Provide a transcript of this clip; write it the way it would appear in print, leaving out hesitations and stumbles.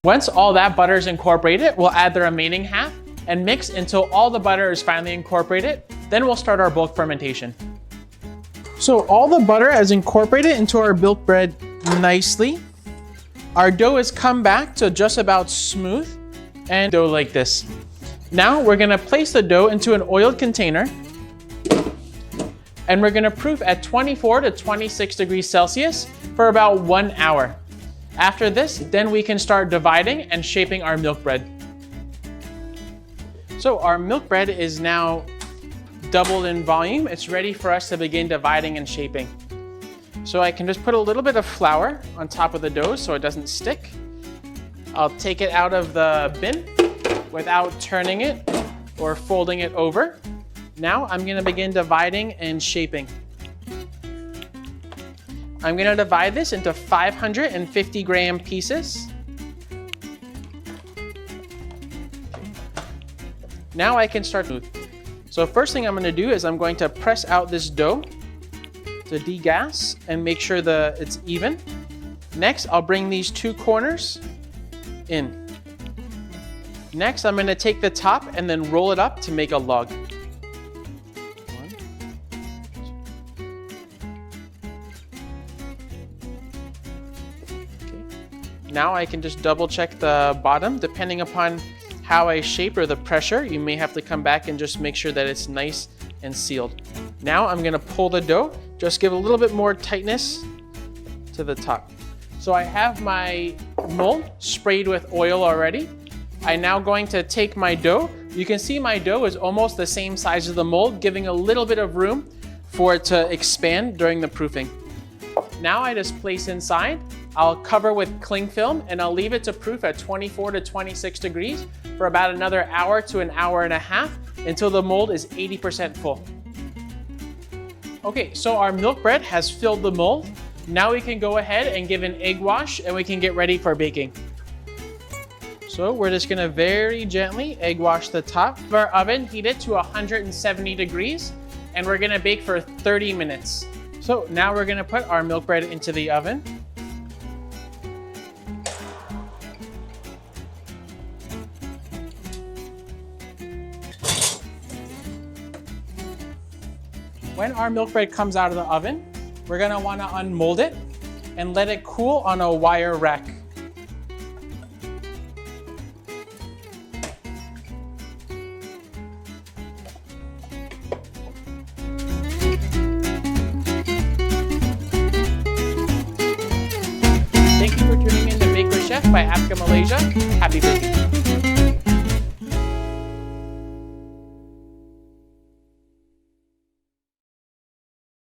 Once all that butter is incorporated, we'll add the remaining half and mix until all the butter is finally incorporated. Then we'll start our bulk fermentation. So all the butter is incorporated into our milk bread nicely. Our dough has come back to just about smooth and dough like this. Now we're gonna place the dough into an oiled container and we're gonna proof at 24 to 26 degrees Celsius for about 1 hour. After this, then we can start dividing and shaping our milk bread. So our milk bread is now doubled in volume. It's ready for us to begin dividing and shaping. So I can just put a little bit of flour on top of the dough so it doesn't stick. I'll take it out of the bin without turning it or folding it over. Now I'm gonna begin dividing and shaping. I'm gonna divide this into 550 gram pieces. Now I can start. So first thing I'm gonna do is I'm going to press out this dough to degas and make sure that it's even. Next, I'll bring these two corners in. Next, I'm gonna take the top and then roll it up to make a log. Now I can just double check the bottom. Depending upon how I shape or the pressure, you may have to come back and just make sure that it's nice and sealed. Now I'm gonna pull the dough, just give a little bit more tightness to the top. So I have my mold sprayed with oil already. I'm now going to take my dough. You can see my dough is almost the same size as the mold, giving a little bit of room for it to expand during the proofing. Now I just place inside. I'll cover with cling film and I'll leave it to proof at 24 to 26 degrees for about another hour to an hour and a half until the mold is 80% full. Okay, so our milk bread has filled the mold. Now we can go ahead and give an egg wash and we can get ready for baking. So we're just gonna very gently egg wash the top of our oven, heat it to 170 degrees, and we're gonna bake for 30 minutes. So now we're gonna put our milk bread into the oven. When our milk bread comes out of the oven, we're gonna wanna unmold it and let it cool on a wire rack. Thank you for tuning in to Bake with Chef by Africa Malaysia. Happy baking.